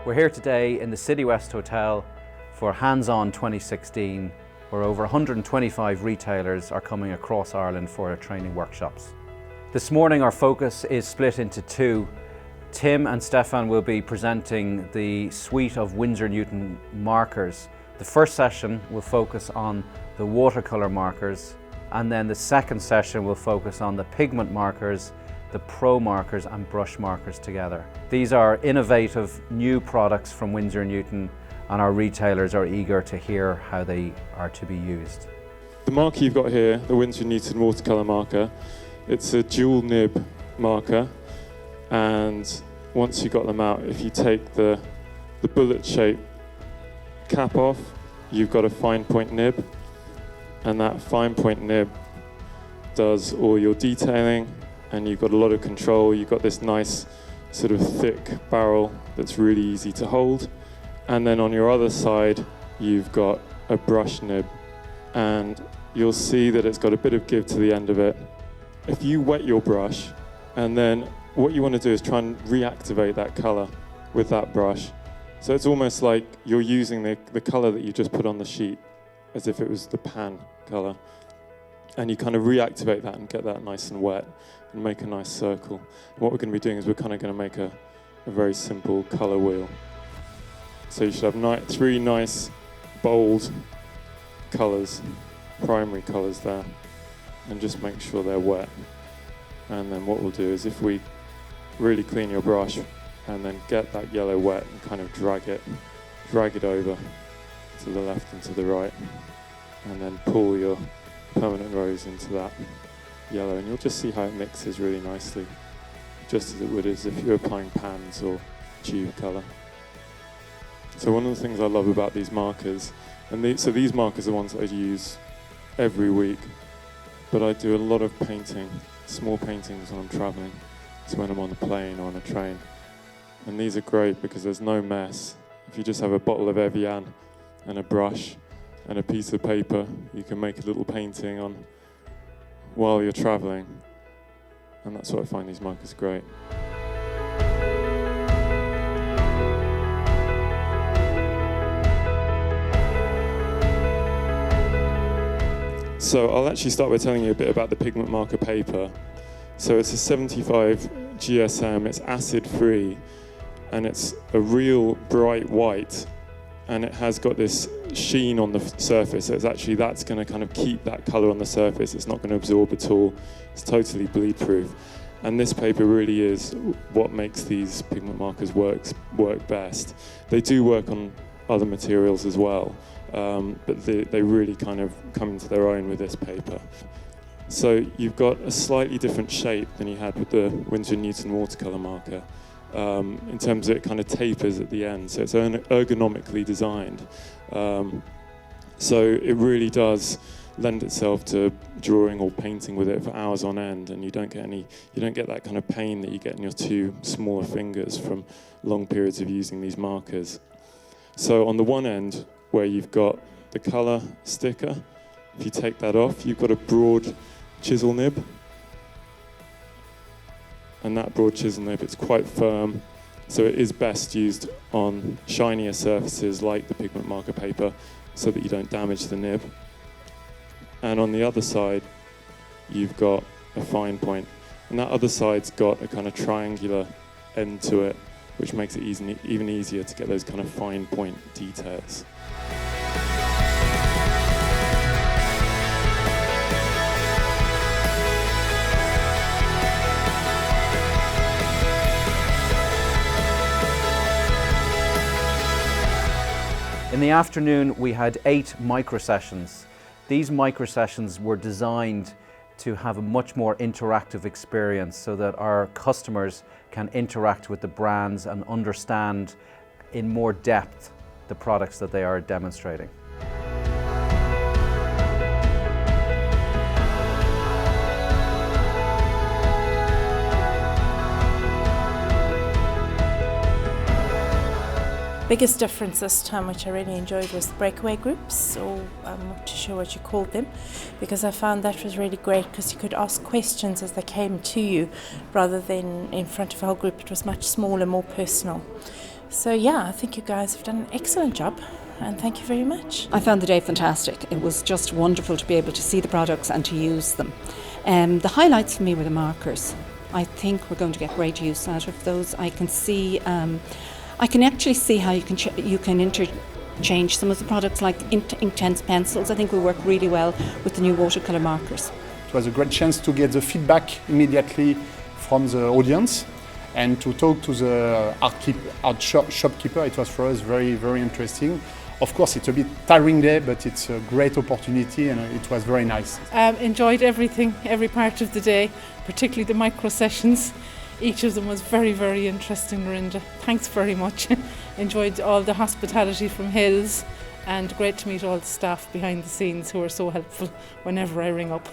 We're here today in the City West Hotel for Hands-On 2016, where over 125 retailers are coming across Ireland for our training workshops. This morning our focus is split into two. Tim and Stefan will be presenting the suite of Winsor Newton markers. The first session will focus on the watercolour markers, and then the second session will focus on the pigment markers, the pro markers and brush markers together. These are innovative new products from Winsor Newton, and our retailers are eager to hear how they are to be used. The marker you've got here, the Winsor Newton watercolour marker, it's a dual nib marker, and once you've got them out, if you take the bullet shape cap off, you've got a fine point nib, and that fine point nib does all your detailing, and you've got a lot of control. You've got this nice sort of thick barrel that's really easy to hold. And then on your other side, you've got a brush nib, and you'll see that it's got a bit of give to the end of it. If you wet your brush, and then what you want to do is try and reactivate that color with that brush. So it's almost like you're using the color that you just put on the sheet as if it was the pan color. And you kind of reactivate that and get that nice and wet and make a nice circle. And what we're going to be doing is we're kind of going to make a very simple color wheel. So you should have three nice, bold colors, primary colors there, and just make sure they're wet. And then what we'll do is if we really clean your brush and then get that yellow wet and kind of drag it over to the left and to the right, and then pull your permanent rose into that yellow, and you'll just see how it mixes really nicely, just as it would as if you were applying pans or tube colour. So one of the things I love about these markers, so these markers are ones that I use every week, but I do a lot of painting, small paintings when I'm travelling, so when I'm on the plane or on a train. And these are great because there's no mess. If you just have a bottle of Evian and a brush and a piece of paper, you can make a little painting on while you're travelling, and that's what I find these markers great. So I'll actually start by telling you a bit about the pigment marker paper. So it's a 75 GSM, it's acid free, and it's a real bright white, and it has got this sheen on the surface, so that's going to kind of keep that colour on the surface. It's not going to absorb at all. It's totally bleed proof, and this paper really is what makes these pigment markers work best. They do work on other materials as well, but they really kind of come into their own with this paper. So you've got a slightly different shape than you had with the Winsor Newton watercolour marker. In terms of it kind of tapers at the end, so it's ergonomically designed. So it really does lend itself to drawing or painting with it for hours on end, and you don't get that kind of pain that you get in your two smaller fingers from long periods of using these markers. So on the one end, where you've got the colour sticker, if you take that off, you've got a broad chisel nib. And that broad chisel nib, it's quite firm, so it is best used on shinier surfaces like the pigment marker paper so that you don't damage the nib. And on the other side, you've got a fine point. And that other side's got a kind of triangular end to it, which makes it even easier to get those kind of fine point details. In the afternoon, we had 8 micro sessions. These micro sessions were designed to have a much more interactive experience so that our customers can interact with the brands and understand in more depth the products that they are demonstrating. Biggest difference this time, which I really enjoyed, was the breakaway groups, or I'm not too sure what you called them, because I found that was really great because you could ask questions as they came to you rather than in front of a whole group. It was much smaller, more personal. So yeah, I think you guys have done an excellent job, and thank you very much. I found the day fantastic. It was just wonderful to be able to see the products and to use them. The highlights for me were the markers. I think we're going to get great use out of those. I can actually see how you can interchange some of the products, like intense pencils. I think will work really well with the new watercolour markers. It was a great chance to get the feedback immediately from the audience and to talk to the shopkeeper. It was for us very, very interesting. Of course, it's a bit tiring day, but it's a great opportunity and it was very nice. Enjoyed everything, every part of the day, particularly the micro sessions. Each of them was very, very interesting, Lorinda. Thanks very much. Enjoyed all the hospitality from Hills, and great to meet all the staff behind the scenes who are so helpful whenever I ring up.